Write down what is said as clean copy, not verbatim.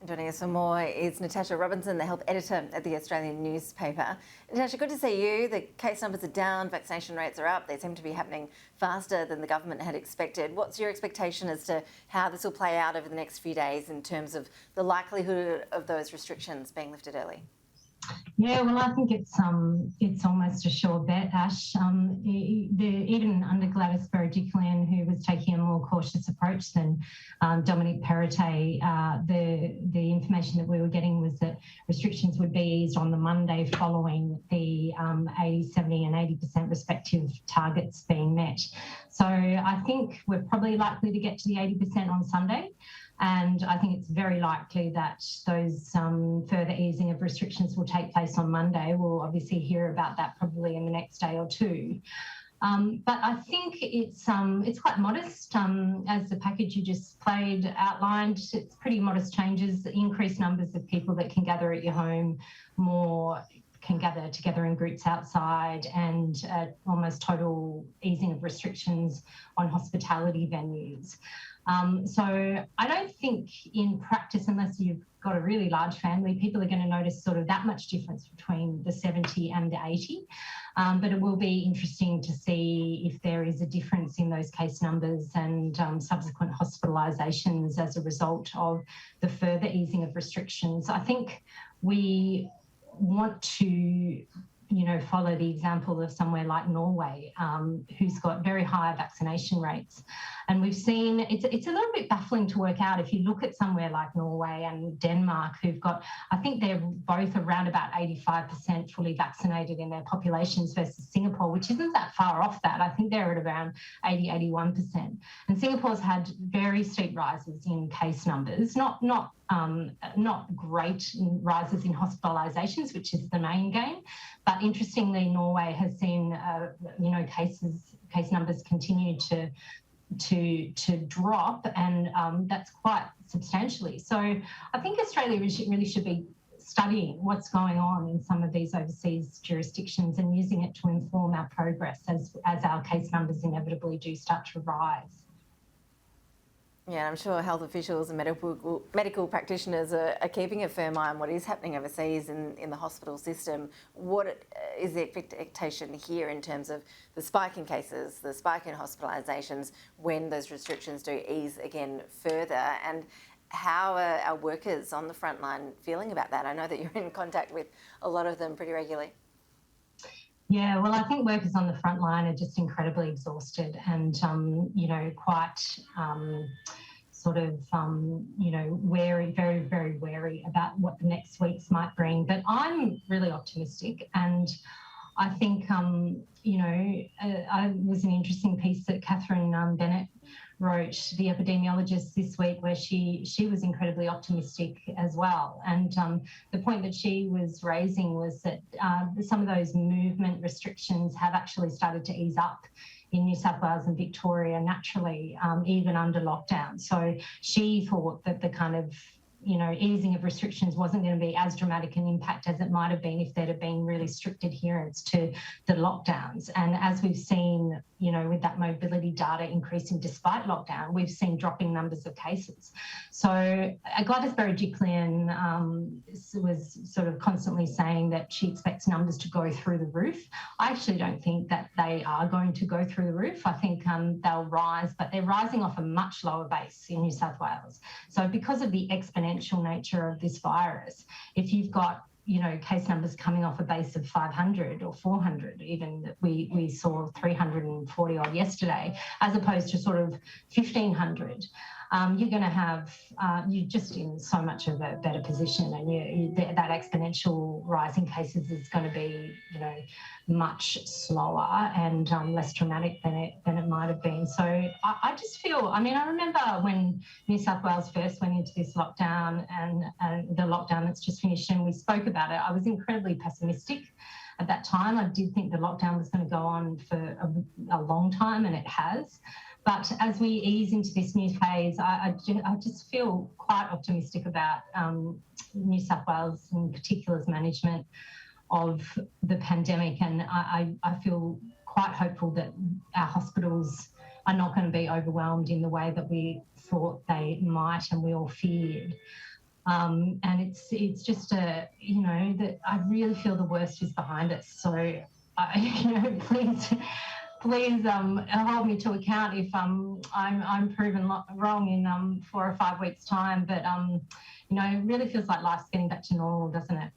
Joining us for more is Natasha Robinson, the health editor at the Australian newspaper. Natasha, good to see you. The case numbers are down, vaccination rates are up. They seem to be happening faster than the government had expected. What's your expectation as to how this will play out over the next few days in terms of the likelihood of those restrictions being lifted early? Yeah, well, I think it's almost a sure bet, Ash. Even under Gladys Berejiklian, who was taking a more cautious approach than Dominic Perrottet, the information that we were getting was that restrictions would be eased on the Monday following the 80, 70 and 80% respective targets being met. So I think we're probably likely to get to the 80% on Sunday. And I think it's very likely that those further easing of restrictions will take place on Monday. We'll obviously hear about that probably in the next day or two. But I think it's quite modest. As the package you just played outlined, it's pretty modest changes, increased numbers of people that can gather at your home, more can gather together in groups outside, and almost total easing of restrictions on hospitality venues. So I don't think in practice, unless you've got a really large family, people are going to notice sort of that much difference between the 70 and the 80. But it will be interesting to see if there is a difference in those case numbers and subsequent hospitalisations as a result of the further easing of restrictions. I think we want to follow the example of somewhere like Norway, who's got very high vaccination rates. And we've seen, it's a little bit baffling to work out if you look at somewhere like Norway and Denmark, who've got, I think they're both around about 85% fully vaccinated in their populations versus Singapore, which isn't that far off that. I think they're at around 80, 81%. And Singapore's had very steep rises in case numbers, not great rises in hospitalisations, which is the main game. But interestingly, Norway has seen, case numbers continue to drop, and that's quite substantially. So I think Australia really should be studying what's going on in some of these overseas jurisdictions and using it to inform our progress as our case numbers inevitably do start to rise. Yeah, I'm sure health officials and medical practitioners are keeping a firm eye on what is happening overseas in the hospital system. What is the expectation here in terms of the spike in cases, the spike in hospitalisations when those restrictions do ease again further? And how are our workers on the front line feeling about that? I know that you're in contact with a lot of them pretty regularly. Yeah, well, I think workers on the front line are just incredibly exhausted and, quite wary, very, very wary about what the next weeks might bring. But I'm really optimistic, and I think, it was an interesting piece that Catherine Bennett wrote, the epidemiologist, this week, where she was incredibly optimistic as well. And the point that she was raising was that some of those movement restrictions have actually started to ease up in New South Wales and Victoria naturally, even under lockdown. So she thought that the kind of easing of restrictions wasn't going to be as dramatic an impact as it might have been if there'd have been really strict adherence to the lockdowns. And as we've seen, with that mobility data increasing despite lockdown, we've seen dropping numbers of cases. So Gladys Berejiklian was sort of constantly saying that she expects numbers to go through the roof. I actually don't think that they are going to go through the roof. I think they'll rise, but they're rising off a much lower base in New South Wales. So because of the exponential nature of this virus, if you've got case numbers coming off a base of 500 or 400, even that we saw 340 odd yesterday, as opposed to sort of 1,500, you're going to have, you're just in so much of a better position, and that exponential rise in cases is going to be, much slower and less dramatic than it might have been. So I just feel, I remember when New South Wales first went into this lockdown and the lockdown that's just finished, and we spoke about it, I was incredibly pessimistic at that time. I did think the lockdown was going to go on for a long time, and it has. But as we ease into this new phase, I just feel quite optimistic about New South Wales in particular's management of the pandemic, and I feel quite hopeful that our hospitals are not going to be overwhelmed in the way that we thought they might and we all feared. And it's just that I really feel the worst is behind us. So, please hold me to account if I'm proven wrong in 4 or 5 weeks' time. But it really feels like life's getting back to normal, doesn't it?